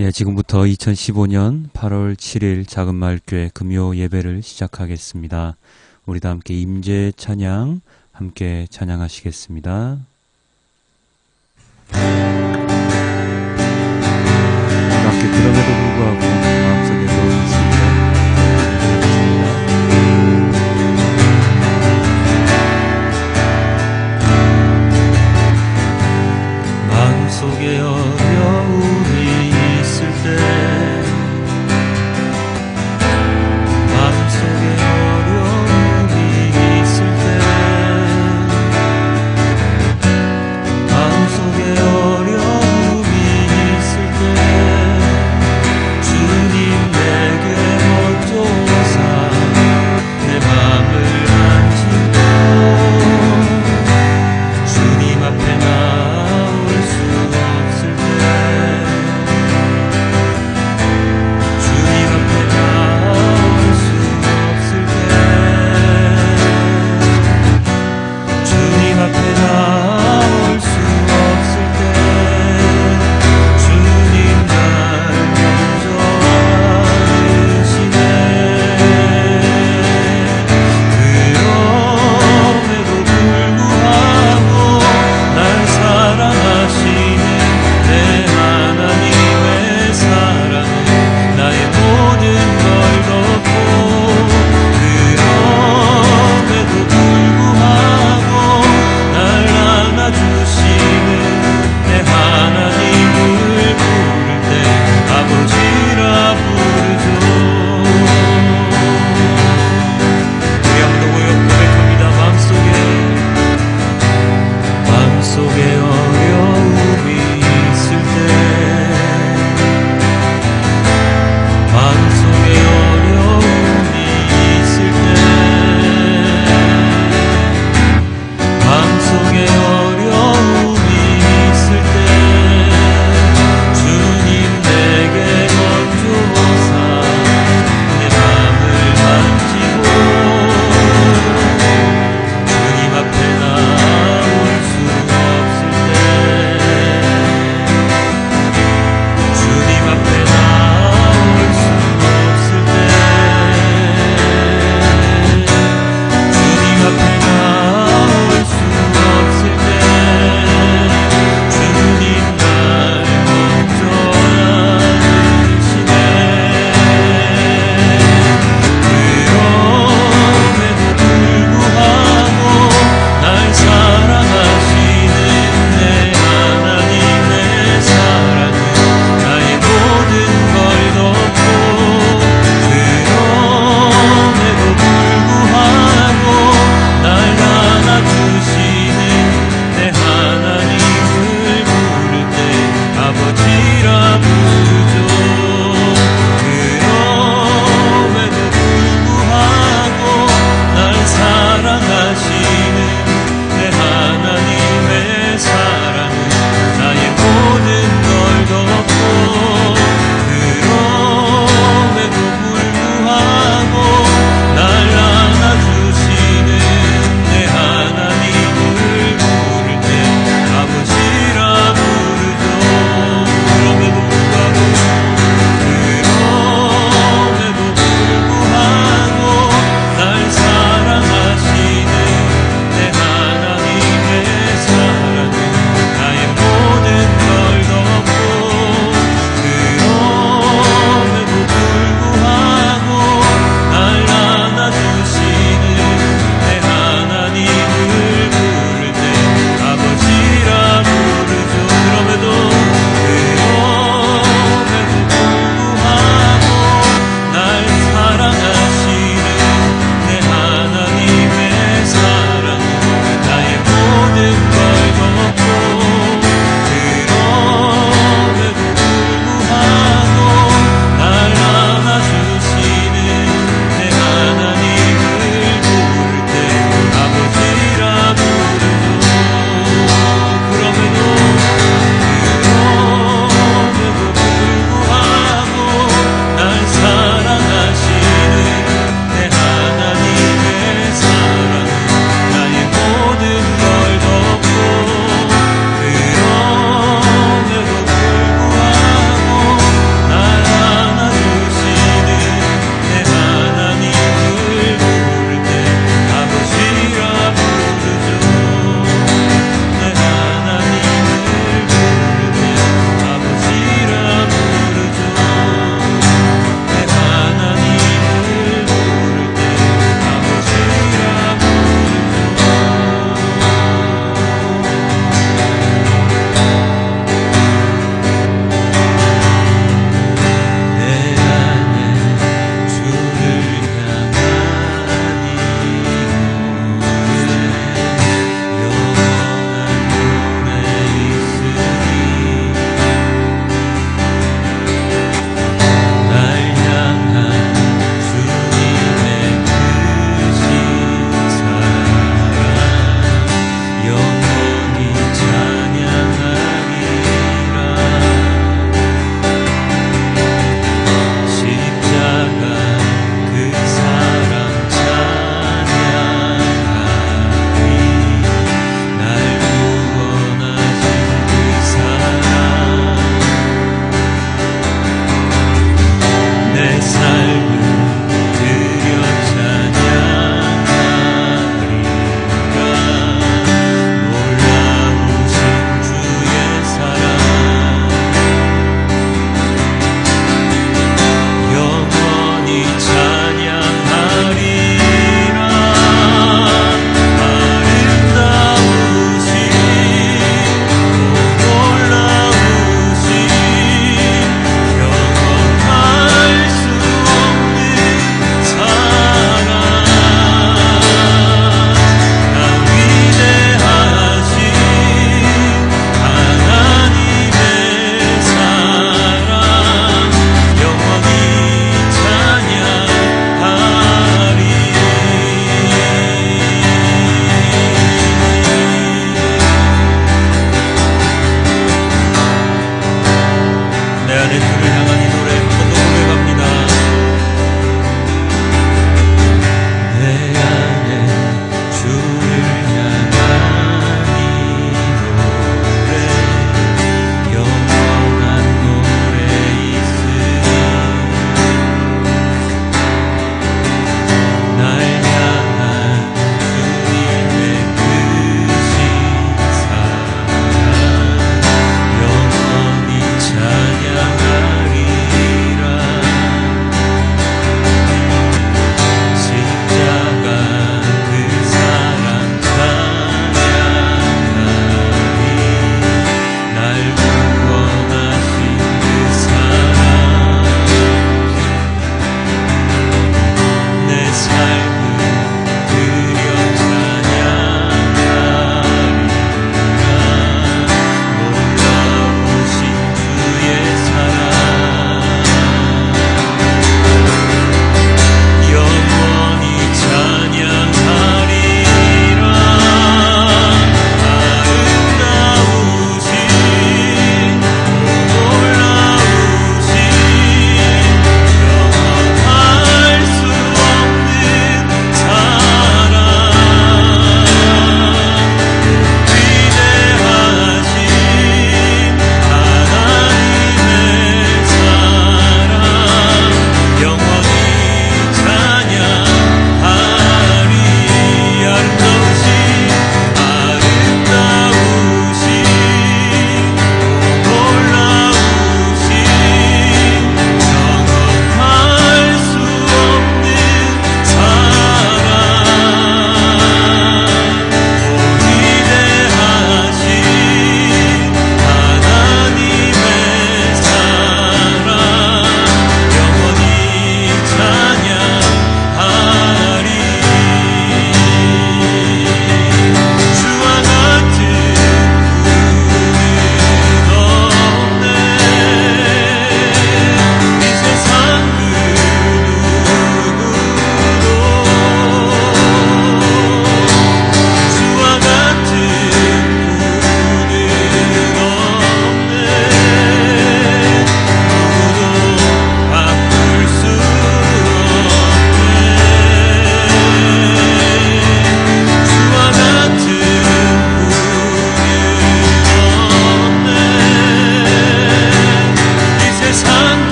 예, 지금부터 2015년 8월 7일 작은마을교회 금요 예배를 시작하겠습니다. 우리 다 함께 임재 찬양 함께 찬양하시겠습니다. 밖에 그럼에도 불구하고 마음속에도 있습니다. 마음속에 어려움이 있을 때 마음속에 어려움이 있을 때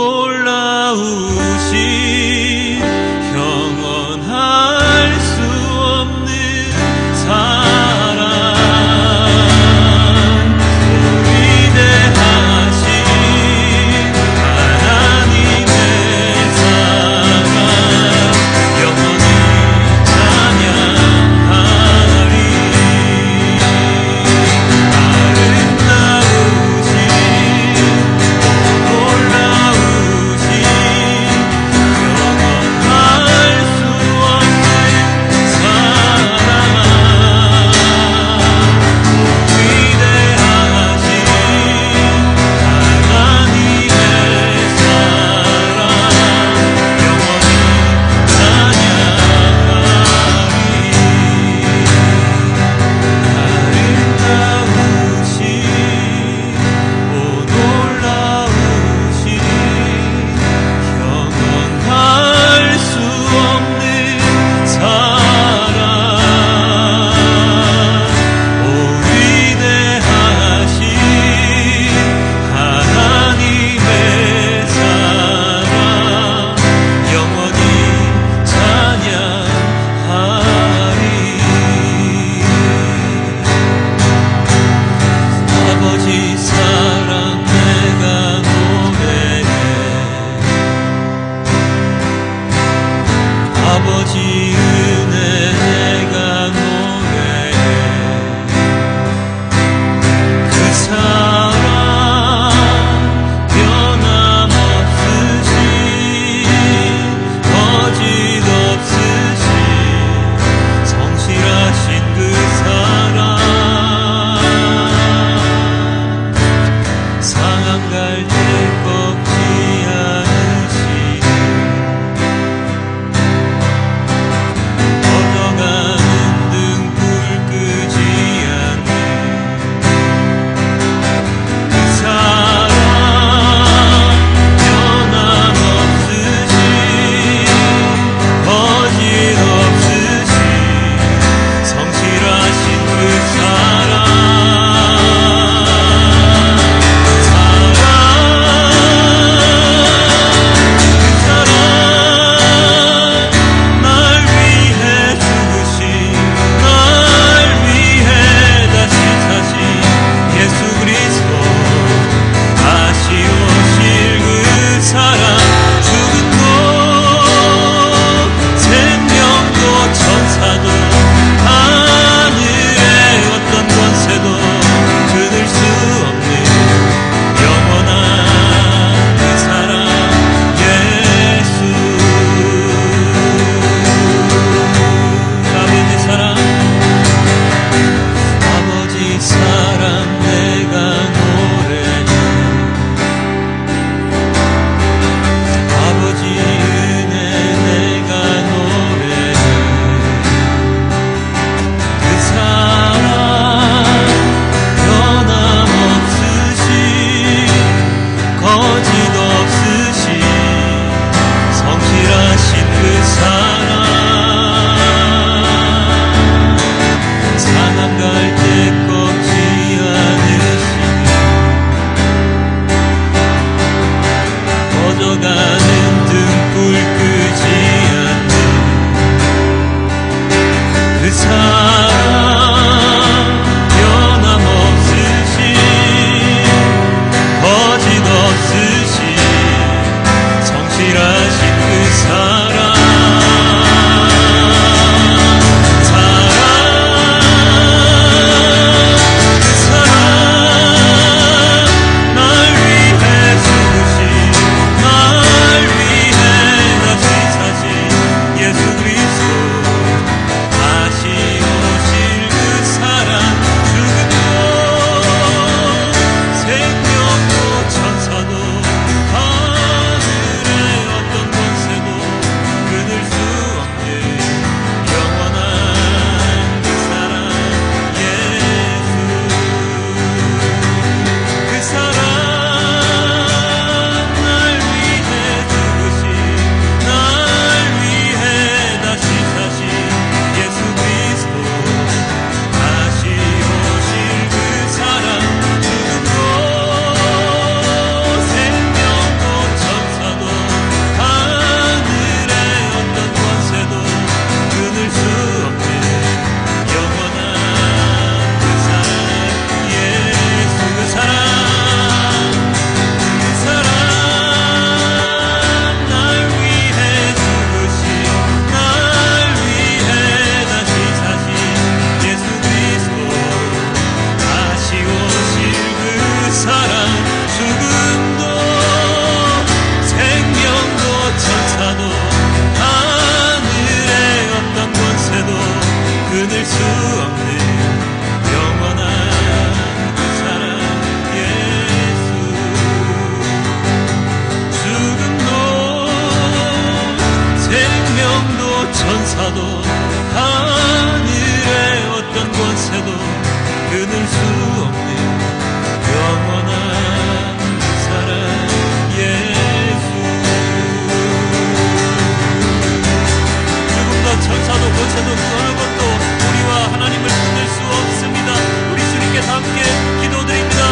놀라우신 영원할 수 없는 사랑 위대하신 하나님의 사랑 영원히 찬양하리 아름다우신 놀라우신 천사도 하늘의 어떤 권세도 끊을 수 없는 영원한 사랑 예수. 조금 더 천사도 권세도 그 어느 것도 우리와 하나님을 끊을 수 없습니다. 우리 주님께서 함께 기도드립니다.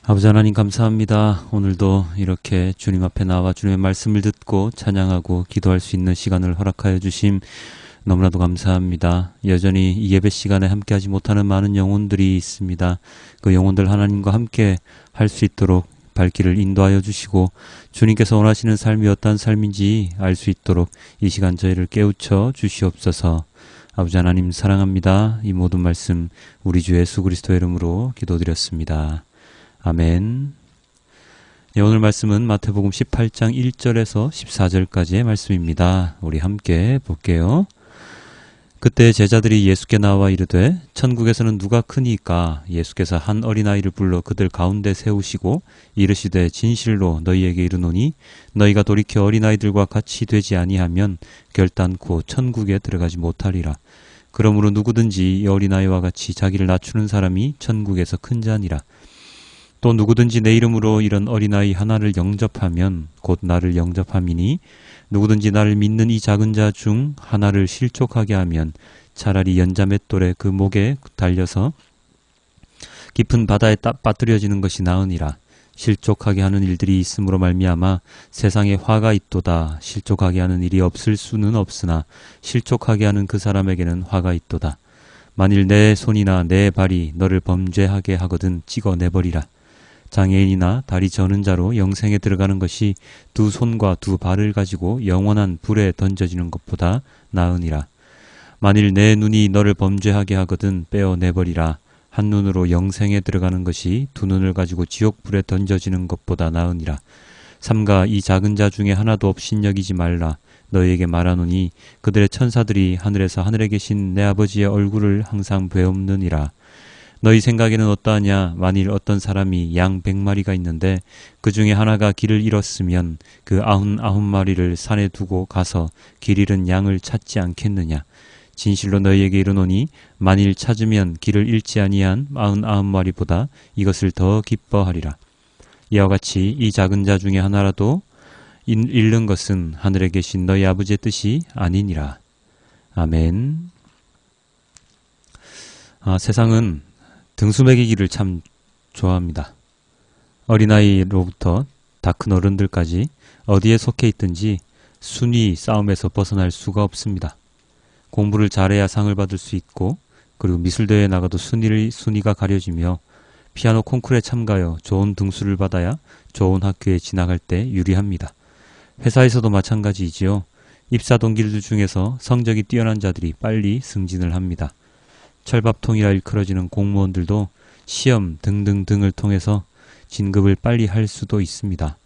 아버지 하나님 감사합니다. 오늘도 이렇게 주님 앞에 나와 주님의 말씀을 듣고 찬양하고 기도할 수 있는 시간을 허락하여 주심 너무나도 감사합니다. 여전히 이 예배 시간에 함께하지 못하는 많은 영혼들이 있습니다. 그 영혼들 하나님과 함께 할 수 있도록 발길을 인도하여 주시고 주님께서 원하시는 삶이 어떤 삶인지 알 수 있도록 이 시간 저희를 깨우쳐 주시옵소서. 아버지 하나님 사랑합니다. 이 모든 말씀 우리 주 예수 그리스도의 이름으로 기도드렸습니다. 아멘. 네, 오늘 말씀은 마태복음 18장 1절에서 14절까지의 말씀입니다. 우리 함께 볼게요. 그때 제자들이 예수께 나와 이르되 천국에서는 누가 크니까? 예수께서 한 어린아이를 불러 그들 가운데 세우시고 이르시되 진실로 너희에게 이르노니 너희가 돌이켜 어린아이들과 같이 되지 아니하면 결단코 천국에 들어가지 못하리라. 그러므로 누구든지 이 어린아이와 같이 자기를 낮추는 사람이 천국에서 큰 자니라. 또 누구든지 내 이름으로 이런 어린아이 하나를 영접하면 곧 나를 영접함이니 누구든지 나를 믿는 이 작은 자 중 하나를 실족하게 하면 차라리 연자 맷돌에 그 목에 달려서 깊은 바다에 빠뜨려지는 것이 나으니라. 실족하게 하는 일들이 있음으로 말미암아 세상에 화가 있도다. 실족하게 하는 일이 없을 수는 없으나 실족하게 하는 그 사람에게는 화가 있도다. 만일 내 손이나 내 발이 너를 범죄하게 하거든 찍어내버리라. 장애인이나 다리 저는 자로 영생에 들어가는 것이 두 손과 두 발을 가지고 영원한 불에 던져지는 것보다 나으니라. 만일 내 눈이 너를 범죄하게 하거든 빼어내버리라. 한 눈으로 영생에 들어가는 것이 두 눈을 가지고 지옥불에 던져지는 것보다 나으니라. 삼가 이 작은 자 중에 하나도 업신여기지 말라. 너희에게 말하노니 그들의 천사들이 하늘에서 하늘에 계신 내 아버지의 얼굴을 항상 배옵느니라. 너희 생각에는 어떠하냐? 만일 어떤 사람이 양 100마리가 있는데 그 중에 하나가 길을 잃었으면 그 99마리를 산에 두고 가서 길 잃은 양을 찾지 않겠느냐? 진실로 너희에게 이르노니 만일 찾으면 길을 잃지 아니한 99마리보다 이것을 더 기뻐하리라. 이와 같이 이 작은 자 중에 하나라도 잃는 것은 하늘에 계신 너희 아버지의 뜻이 아니니라. 아멘. 세상은 등수 매기기를 참 좋아합니다. 어린아이로부터 다 큰 어른들까지 어디에 속해 있든지 순위 싸움에서 벗어날 수가 없습니다. 공부를 잘해야 상을 받을 수 있고 그리고 미술대회에 나가도 순위가 가려지며 피아노 콩쿠르에 참가하여 좋은 등수를 받아야 좋은 학교에 진학할 때 유리합니다. 회사에서도 마찬가지이지요. 입사 동기들 중에서 성적이 뛰어난 자들이 빨리 승진을 합니다. 철밥통이라 일컬어지는 공무원들도 시험 등등등을 통해서 진급을 빨리 할 수도 있습니다.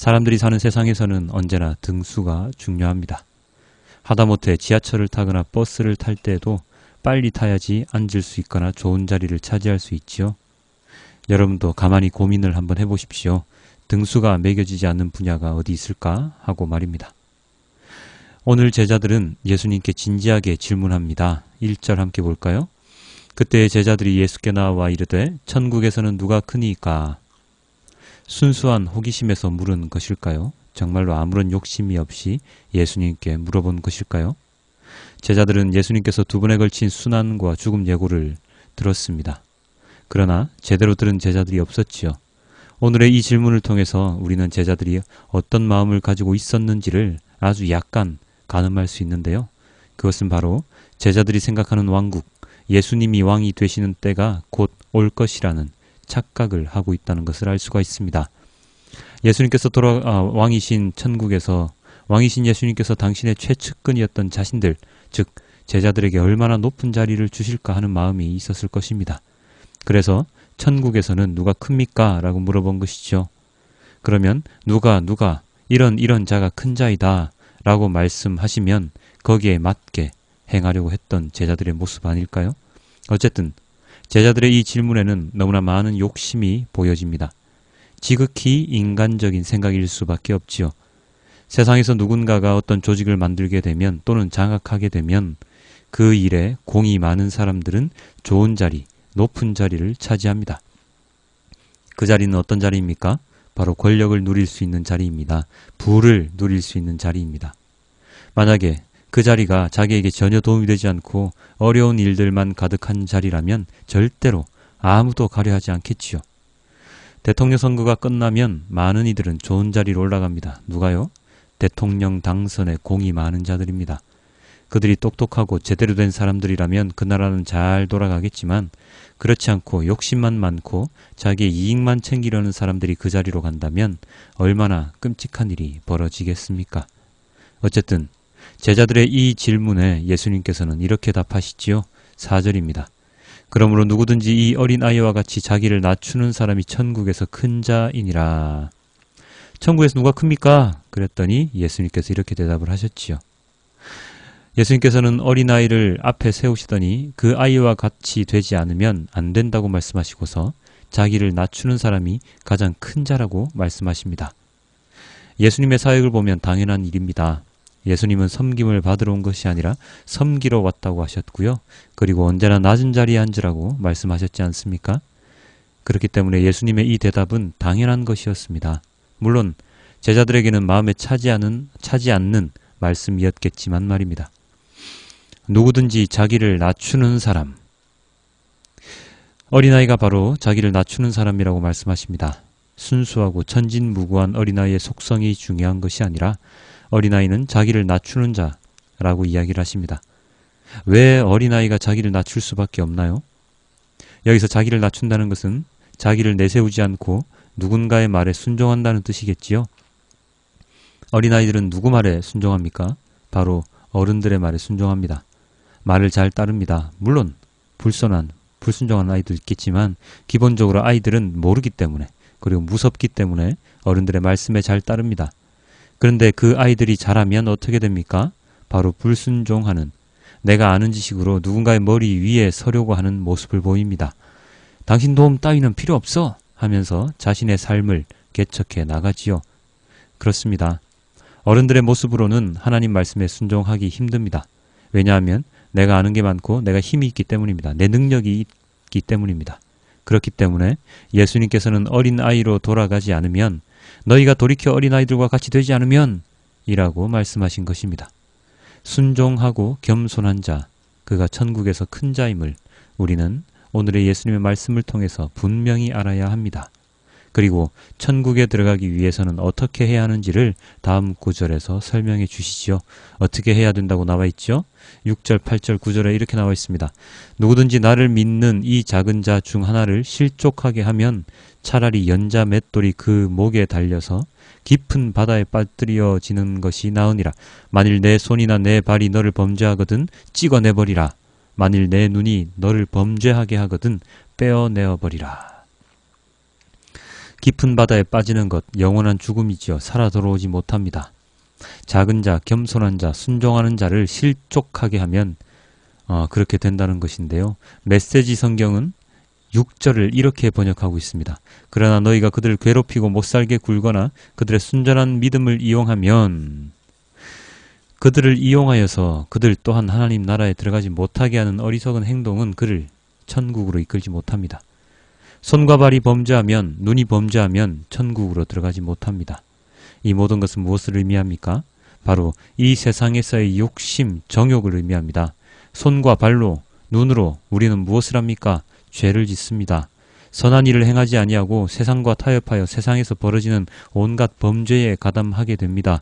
사람들이 사는 세상에서는 언제나 등수가 중요합니다. 하다못해 지하철을 타거나 버스를 탈 때에도 빨리 타야지 앉을 수 있거나 좋은 자리를 차지할 수 있지요. 여러분도 가만히 고민을 한번 해보십시오. 등수가 매겨지지 않는 분야가 어디 있을까 하고 말입니다. 오늘 제자들은 예수님께 진지하게 질문합니다. 1절 함께 볼까요? 그때 제자들이 예수께 나와 이르되 천국에서는 누가 크니까? 순수한 호기심에서 물은 것일까요? 정말로 아무런 욕심이 없이 예수님께 물어본 것일까요? 제자들은 예수님께서 2번에 걸친 순환과 죽음 예고를 들었습니다. 그러나 제대로 들은 제자들이 없었지요. 오늘의 이 질문을 통해서 우리는 제자들이 어떤 마음을 가지고 있었는지를 아주 약간 가늠할 수 있는데요. 그것은 바로 제자들이 생각하는 왕국, 예수님이 왕이 되시는 때가 곧 올 것이라는 착각을 하고 있다는 것을 알 수가 있습니다. 예수님께서 왕이신 천국에서 왕이신 예수님께서 당신의 최측근이었던 자신들, 즉 제자들에게 얼마나 높은 자리를 주실까 하는 마음이 있었을 것입니다. 그래서 천국에서는 누가 큽니까? 라고 물어본 것이죠. 그러면 누가 이런 자가 큰 자이다 라고 말씀하시면 거기에 맞게 행하려고 했던 제자들의 모습 아닐까요? 어쨌든 제자들의 이 질문에는 너무나 많은 욕심이 보여집니다. 지극히 인간적인 생각일 수밖에 없지요. 세상에서 누군가가 어떤 조직을 만들게 되면 또는 장악하게 되면 그 일에 공이 많은 사람들은 좋은 자리, 높은 자리를 차지합니다. 그 자리는 어떤 자리입니까? 바로 권력을 누릴 수 있는 자리입니다. 부를 누릴 수 있는 자리입니다. 만약에 그 자리가 자기에게 전혀 도움이 되지 않고 어려운 일들만 가득한 자리라면 절대로 아무도 가려하지 않겠지요. 대통령 선거가 끝나면 많은 이들은 좋은 자리로 올라갑니다. 누가요? 대통령 당선에 공이 많은 자들입니다. 그들이 똑똑하고 제대로 된 사람들이라면 그 나라는 잘 돌아가겠지만 그렇지 않고 욕심만 많고 자기의 이익만 챙기려는 사람들이 그 자리로 간다면 얼마나 끔찍한 일이 벌어지겠습니까? 어쨌든 제자들의 이 질문에 예수님께서는 이렇게 답하시지요. 4절입니다. 그러므로 누구든지 이 어린아이와 같이 자기를 낮추는 사람이 천국에서 큰 자이니라. 천국에서 누가 큽니까? 그랬더니 예수님께서 이렇게 대답을 하셨지요. 예수님께서는 어린아이를 앞에 세우시더니 그 아이와 같이 되지 않으면 안 된다고 말씀하시고서 자기를 낮추는 사람이 가장 큰 자라고 말씀하십니다. 예수님의 사역을 보면 당연한 일입니다. 예수님은 섬김을 받으러 온 것이 아니라 섬기러 왔다고 하셨고요. 그리고 언제나 낮은 자리에 앉으라고 말씀하셨지 않습니까? 그렇기 때문에 예수님의 이 대답은 당연한 것이었습니다. 물론 제자들에게는 마음에 차지 않는 말씀이었겠지만 말입니다. 누구든지 자기를 낮추는 사람, 어린아이가 바로 자기를 낮추는 사람이라고 말씀하십니다. 순수하고 천진무구한 어린아이의 속성이 중요한 것이 아니라 어린아이는 자기를 낮추는 자라고 이야기를 하십니다. 왜 어린아이가 자기를 낮출 수밖에 없나요? 여기서 자기를 낮춘다는 것은 자기를 내세우지 않고 누군가의 말에 순종한다는 뜻이겠지요. 어린아이들은 누구 말에 순종합니까? 바로 어른들의 말에 순종합니다. 말을 잘 따릅니다. 물론 불순종한 아이도 있겠지만 기본적으로 아이들은 모르기 때문에 그리고 무섭기 때문에 어른들의 말씀에 잘 따릅니다. 그런데 그 아이들이 자라면 어떻게 됩니까? 바로 불순종하는, 내가 아는 지식으로 누군가의 머리 위에 서려고 하는 모습을 보입니다. 당신 도움 따위는 필요 없어 하면서 자신의 삶을 개척해 나가지요. 그렇습니다. 어른들의 모습으로는 하나님 말씀에 순종하기 힘듭니다. 왜냐하면 내가 아는 게 많고 내가 힘이 있기 때문입니다. 내 능력이 있기 때문입니다. 그렇기 때문에 예수님께서는 어린아이로 돌아가지 않으면, 너희가 돌이켜 어린아이들과 같이 되지 않으면 이라고 말씀하신 것입니다. 순종하고 겸손한 자, 그가 천국에서 큰 자임을 우리는 오늘의 예수님의 말씀을 통해서 분명히 알아야 합니다. 그리고 천국에 들어가기 위해서는 어떻게 해야 하는지를 다음 구절에서 설명해 주시지요. 어떻게 해야 된다고 나와 있죠? 6절, 8절, 9절에 이렇게 나와 있습니다. 누구든지 나를 믿는 이 작은 자 중 하나를 실족하게 하면 차라리 연자 맷돌이 그 목에 달려서 깊은 바다에 빠뜨려지는 것이 나으니라. 만일 내 손이나 내 발이 너를 범죄하거든 찍어내버리라. 만일 내 눈이 너를 범죄하게 하거든 빼어내어버리라. 깊은 바다에 빠지는 것 영원한 죽음이지요. 살아 돌아오지 못합니다. 작은 자, 겸손한 자, 순종하는 자를 실족하게 하면 그렇게 된다는 것인데요. 메시지 성경은 6절을 이렇게 번역하고 있습니다. 그러나 너희가 그들을 괴롭히고 못살게 굴거나 그들의 순전한 믿음을 이용하면 그들을 이용하여서 그들 또한 하나님 나라에 들어가지 못하게 하는 어리석은 행동은 그를 천국으로 이끌지 못합니다. 손과 발이 범죄하면, 눈이 범죄하면 천국으로 들어가지 못합니다. 이 모든 것은 무엇을 의미합니까? 바로 이 세상에서의 욕심, 정욕을 의미합니다. 손과 발로, 눈으로 우리는 무엇을 합니까? 죄를 짓습니다. 선한 일을 행하지 아니하고 세상과 타협하여 세상에서 벌어지는 온갖 범죄에 가담하게 됩니다.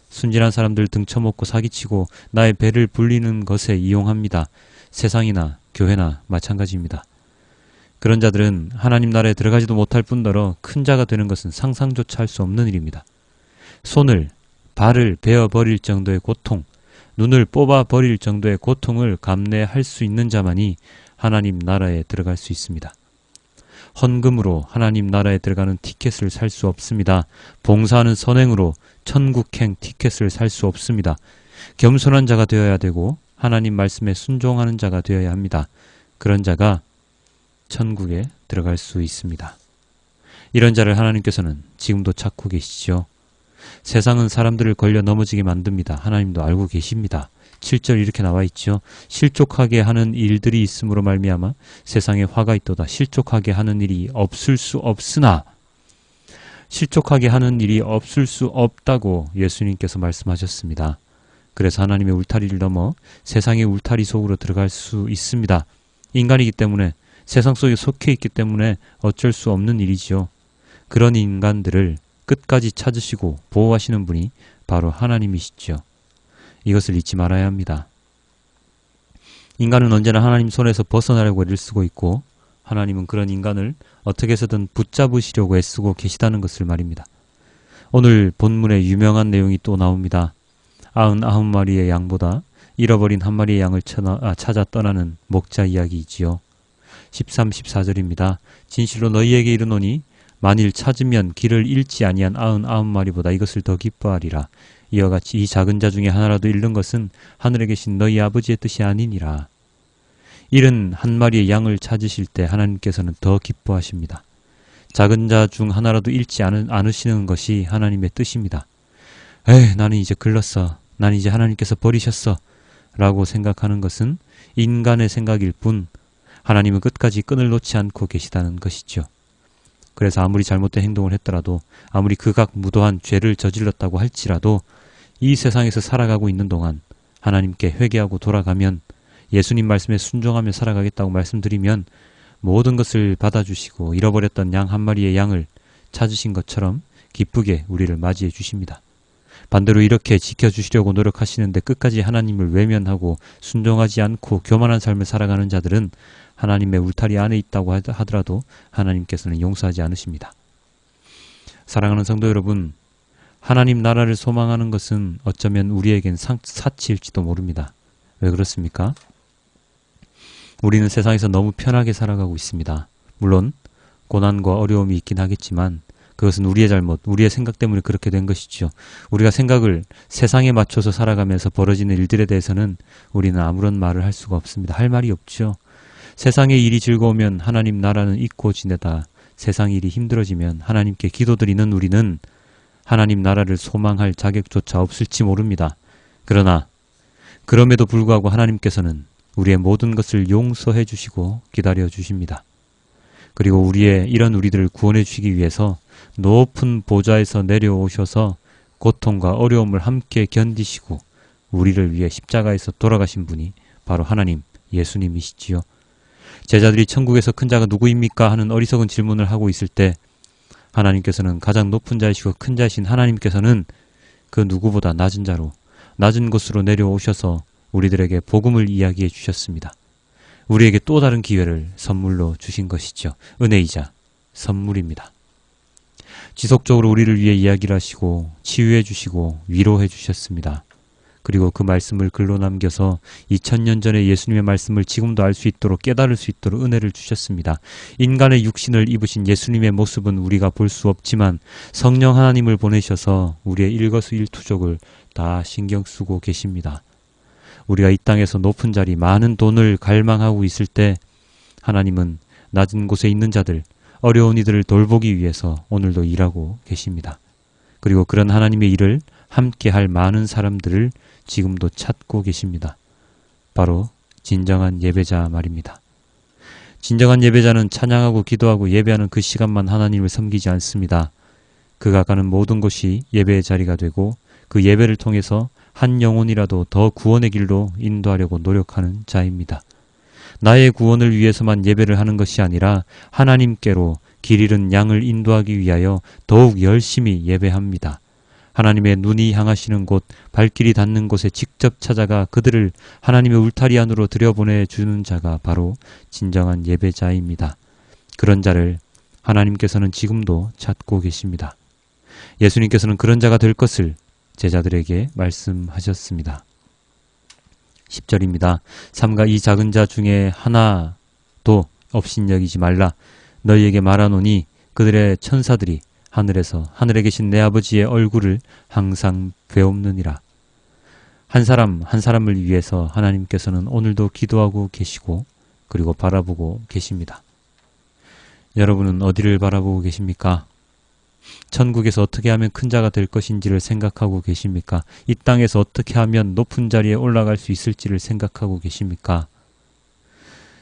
순진한 사람들 등쳐먹고 사기치고 나의 배를 불리는 것에 이용합니다. 세상이나 교회나 마찬가지입니다. 그런 자들은 하나님 나라에 들어가지도 못할 뿐더러 큰 자가 되는 것은 상상조차 할 수 없는 일입니다. 손을, 발을 베어버릴 정도의 고통, 눈을 뽑아버릴 정도의 고통을 감내할 수 있는 자만이 하나님 나라에 들어갈 수 있습니다. 헌금으로 하나님 나라에 들어가는 티켓을 살 수 없습니다. 봉사하는 선행으로 천국행 티켓을 살 수 없습니다. 겸손한 자가 되어야 되고 하나님 말씀에 순종하는 자가 되어야 합니다. 그런 자가 천국에 들어갈 수 있습니다. 이런 자를 하나님께서는 지금도 찾고 계시죠. 세상은 사람들을 걸려 넘어지게 만듭니다. 하나님도 알고 계십니다. 7절 이렇게 나와 있죠. 실족하게 하는 일들이 있음으로 말미암아 세상에 화가 있도다. 실족하게 하는 일이 없을 수 없으나 실족하게 하는 일이 없을 수 없다고 예수님께서 말씀하셨습니다. 그래서 하나님의 울타리를 넘어 세상의 울타리 속으로 들어갈 수 있습니다. 인간이기 때문에 세상 속에 속해 있기 때문에 어쩔 수 없는 일이지요. 그런 인간들을 끝까지 찾으시고 보호하시는 분이 바로 하나님이시죠. 이것을 잊지 말아야 합니다. 인간은 언제나 하나님 손에서 벗어나려고 애를 쓰고 있고 하나님은 그런 인간을 어떻게 해서든 붙잡으시려고 애쓰고 계시다는 것을 말입니다. 오늘 본문에 유명한 내용이 또 나옵니다. 99마리의 양보다 잃어버린 한 마리의 양을 찾아 떠나는 목자 이야기이지요. 13, 14절입니다. 진실로 너희에게 이르노니 만일 찾으면 길을 잃지 아니한 99마리보다 이것을 더 기뻐하리라. 이와 같이 이 작은 자 중에 하나라도 잃는 것은 하늘에 계신 너희 아버지의 뜻이 아니니라. 잃은 한 마리의 양을 찾으실 때 하나님께서는 더 기뻐하십니다. 작은 자 중 하나라도 잃지 않으시는 것이 하나님의 뜻입니다. 나는 이제 글렀어. 나는 이제 하나님께서 버리셨어. 라고 생각하는 것은 인간의 생각일 뿐 하나님은 끝까지 끈을 놓지 않고 계시다는 것이죠. 그래서 아무리 잘못된 행동을 했더라도 아무리 극악무도한 죄를 저질렀다고 할지라도 이 세상에서 살아가고 있는 동안 하나님께 회개하고 돌아가면 예수님 말씀에 순종하며 살아가겠다고 말씀드리면 모든 것을 받아주시고 잃어버렸던 양 한 마리의 양을 찾으신 것처럼 기쁘게 우리를 맞이해 주십니다. 반대로 이렇게 지켜주시려고 노력하시는데 끝까지 하나님을 외면하고 순종하지 않고 교만한 삶을 살아가는 자들은 하나님의 울타리 안에 있다고 하더라도 하나님께서는 용서하지 않으십니다. 사랑하는 성도 여러분, 하나님 나라를 소망하는 것은 어쩌면 우리에겐 사치일지도 모릅니다. 왜 그렇습니까? 우리는 세상에서 너무 편하게 살아가고 있습니다. 물론 고난과 어려움이 있긴 하겠지만 그것은 우리의 잘못, 우리의 생각 때문에 그렇게 된 것이죠. 우리가 생각을 세상에 맞춰서 살아가면서 벌어지는 일들에 대해서는 우리는 아무런 말을 할 수가 없습니다. 할 말이 없죠. 세상의 일이 즐거우면 하나님 나라는 잊고 지내다 세상 일이 힘들어지면 하나님께 기도드리는 우리는 하나님 나라를 소망할 자격조차 없을지 모릅니다. 그러나 그럼에도 불구하고 하나님께서는 우리의 모든 것을 용서해 주시고 기다려 주십니다. 그리고 이런 우리들을 구원해 주시기 위해서 높은 보좌에서 내려오셔서 고통과 어려움을 함께 견디시고 우리를 위해 십자가에서 돌아가신 분이 바로 하나님 예수님이시지요. 제자들이 천국에서 큰 자가 누구입니까? 하는 어리석은 질문을 하고 있을 때 하나님께서는 가장 높은 자이시고 큰 자이신 하나님께서는 그 누구보다 낮은 자로 낮은 곳으로 내려오셔서 우리들에게 복음을 이야기해 주셨습니다. 우리에게 또 다른 기회를 선물로 주신 것이죠. 은혜이자 선물입니다. 지속적으로 우리를 위해 이야기를 하시고 치유해 주시고 위로해 주셨습니다. 그리고 그 말씀을 글로 남겨서 2000년 전에 예수님의 말씀을 지금도 알 수 있도록 깨달을 수 있도록 은혜를 주셨습니다. 인간의 육신을 입으신 예수님의 모습은 우리가 볼 수 없지만 성령 하나님을 보내셔서 우리의 일거수일투족을 다 신경 쓰고 계십니다. 우리가 이 땅에서 높은 자리, 많은 돈을 갈망하고 있을 때 하나님은 낮은 곳에 있는 자들, 어려운 이들을 돌보기 위해서 오늘도 일하고 계십니다. 그리고 그런 하나님의 일을 함께 할 많은 사람들을 지금도 찾고 계십니다. 바로 진정한 예배자 말입니다. 진정한 예배자는 찬양하고 기도하고 예배하는 그 시간만 하나님을 섬기지 않습니다. 그가 가는 모든 곳이 예배의 자리가 되고 그 예배를 통해서 한 영혼이라도 더 구원의 길로 인도하려고 노력하는 자입니다. 나의 구원을 위해서만 예배를 하는 것이 아니라 하나님께로 길 잃은 양을 인도하기 위하여 더욱 열심히 예배합니다. 하나님의 눈이 향하시는 곳, 발길이 닿는 곳에 직접 찾아가 그들을 하나님의 울타리 안으로 들여보내주는 자가 바로 진정한 예배자입니다. 그런 자를 하나님께서는 지금도 찾고 계십니다. 예수님께서는 그런 자가 될 것을 제자들에게 말씀하셨습니다. 10절입니다. 삼가 이 작은 자 중에 하나도 업신여기지 말라. 너희에게 말하노니 그들의 천사들이 하늘에서 하늘에 계신 내 아버지의 얼굴을 항상 배옵느니라. 한 사람 한 사람을 위해서 하나님께서는 오늘도 기도하고 계시고 그리고 바라보고 계십니다. 여러분은 어디를 바라보고 계십니까? 천국에서 어떻게 하면 큰 자가 될 것인지를 생각하고 계십니까? 이 땅에서 어떻게 하면 높은 자리에 올라갈 수 있을지를 생각하고 계십니까?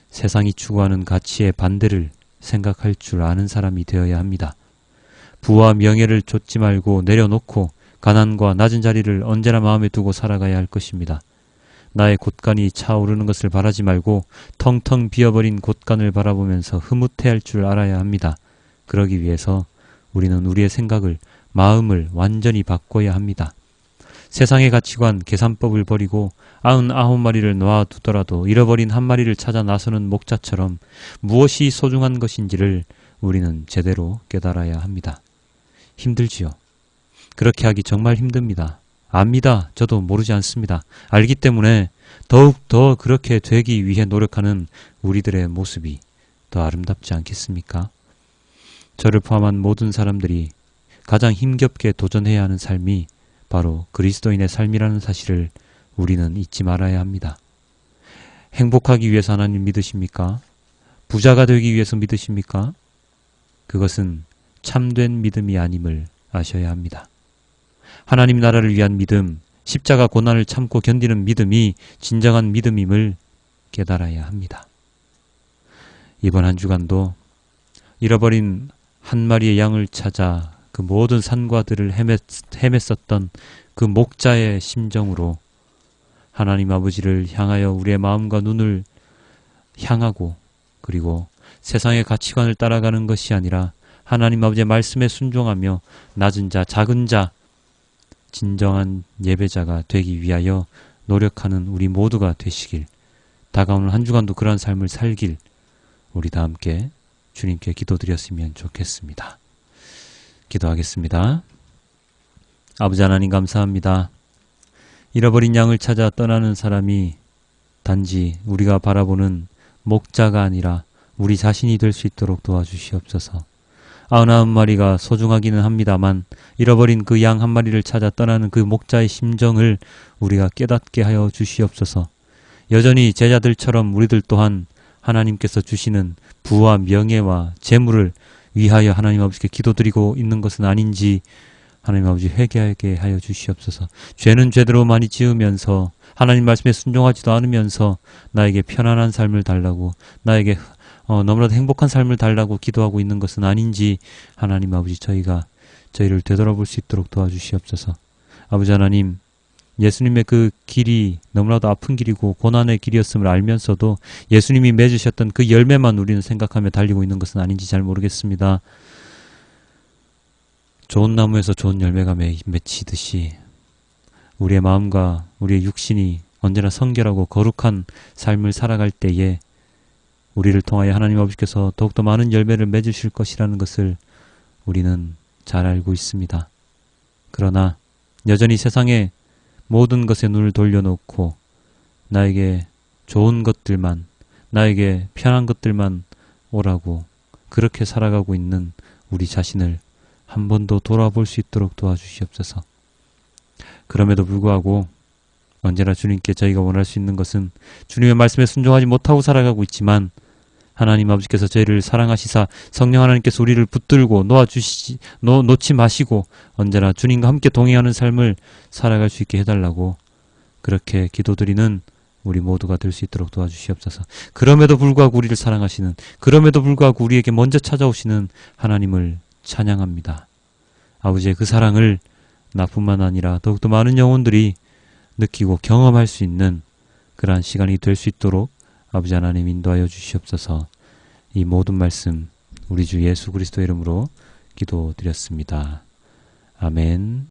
세상이 추구하는 가치의 반대를 생각할 줄 아는 사람이 되어야 합니다. 부와 명예를 좇지 말고 내려놓고 가난과 낮은 자리를 언제나 마음에 두고 살아가야 할 것입니다. 나의 곳간이 차오르는 것을 바라지 말고 텅텅 비어버린 곳간을 바라보면서 흐뭇해할 줄 알아야 합니다. 그러기 위해서 우리는 우리의 생각을, 마음을 완전히 바꿔야 합니다. 세상의 가치관, 계산법을 버리고 99마리를 놓아두더라도 잃어버린 한 마리를 찾아 나서는 목자처럼 무엇이 소중한 것인지를 우리는 제대로 깨달아야 합니다. 힘들지요. 그렇게 하기 정말 힘듭니다. 압니다. 저도 모르지 않습니다. 알기 때문에 더욱 더 그렇게 되기 위해 노력하는 우리들의 모습이 더 아름답지 않겠습니까? 저를 포함한 모든 사람들이 가장 힘겹게 도전해야 하는 삶이 바로 그리스도인의 삶이라는 사실을 우리는 잊지 말아야 합니다. 행복하기 위해서 하나님 믿으십니까? 부자가 되기 위해서 믿으십니까? 그것은 참된 믿음이 아님을 아셔야 합니다. 하나님 나라를 위한 믿음, 십자가 고난을 참고 견디는 믿음이 진정한 믿음임을 깨달아야 합니다. 이번 한 주간도 잃어버린 한 마리의 양을 찾아 그 모든 산과 들을 헤맸었던 그 목자의 심정으로 하나님 아버지를 향하여 우리의 마음과 눈을 향하고 그리고 세상의 가치관을 따라가는 것이 아니라 하나님 아버지의 말씀에 순종하며 낮은 자, 작은 자, 진정한 예배자가 되기 위하여 노력하는 우리 모두가 되시길, 다가오는 한 주간도 그러한 삶을 살길 우리 다 함께 주님께 기도드렸으면 좋겠습니다. 기도하겠습니다. 아버지 하나님 감사합니다. 잃어버린 양을 찾아 떠나는 사람이 단지 우리가 바라보는 목자가 아니라 우리 자신이 될 수 있도록 도와주시옵소서. 99마리가 소중하기는 합니다만 잃어버린 그 양 한 마리를 찾아 떠나는 그 목자의 심정을 우리가 깨닫게 하여 주시옵소서. 여전히 제자들처럼 우리들 또한 하나님께서 주시는 부와 명예와 재물을 위하여 하나님 아버지께 기도드리고 있는 것은 아닌지 하나님 아버지 회개하게 하여 주시옵소서. 죄는 죄대로 많이 지으면서 하나님 말씀에 순종하지도 않으면서 나에게 편안한 삶을 달라고, 나에게 너무나도 행복한 삶을 달라고 기도하고 있는 것은 아닌지 하나님 아버지 저희를 되돌아볼 수 있도록 도와주시옵소서. 아버지 하나님, 예수님의 그 길이 너무나도 아픈 길이고 고난의 길이었음을 알면서도 예수님이 맺으셨던 그 열매만 우리는 생각하며 달리고 있는 것은 아닌지 잘 모르겠습니다. 좋은 나무에서 좋은 열매가 맺히듯이 우리의 마음과 우리의 육신이 언제나 성결하고 거룩한 삶을 살아갈 때에 우리를 통하여 하나님 아버지께서 더욱더 많은 열매를 맺으실 것이라는 것을 우리는 잘 알고 있습니다. 그러나 여전히 세상에 모든 것에 눈을 돌려놓고 나에게 좋은 것들만, 나에게 편한 것들만 오라고 그렇게 살아가고 있는 우리 자신을 한 번 더 돌아볼 수 있도록 도와주시옵소서. 그럼에도 불구하고 언제나 주님께 저희가 원할 수 있는 것은 주님의 말씀에 순종하지 못하고 살아가고 있지만 하나님 아버지께서 저희를 사랑하시사 성령 하나님께서 우리를 붙들고 놓지 마시고 언제나 주님과 함께 동행하는 삶을 살아갈 수 있게 해달라고 그렇게 기도드리는 우리 모두가 될 수 있도록 도와주시옵소서. 그럼에도 불구하고 우리를 사랑하시는, 그럼에도 불구하고 우리에게 먼저 찾아오시는 하나님을 찬양합니다. 아버지의 그 사랑을 나뿐만 아니라 더욱더 많은 영혼들이 느끼고 경험할 수 있는 그러한 시간이 될 수 있도록 아버지 하나님 인도하여 주시옵소서. 이 모든 말씀 우리 주 예수 그리스도 이름으로 기도드렸습니다. 아멘.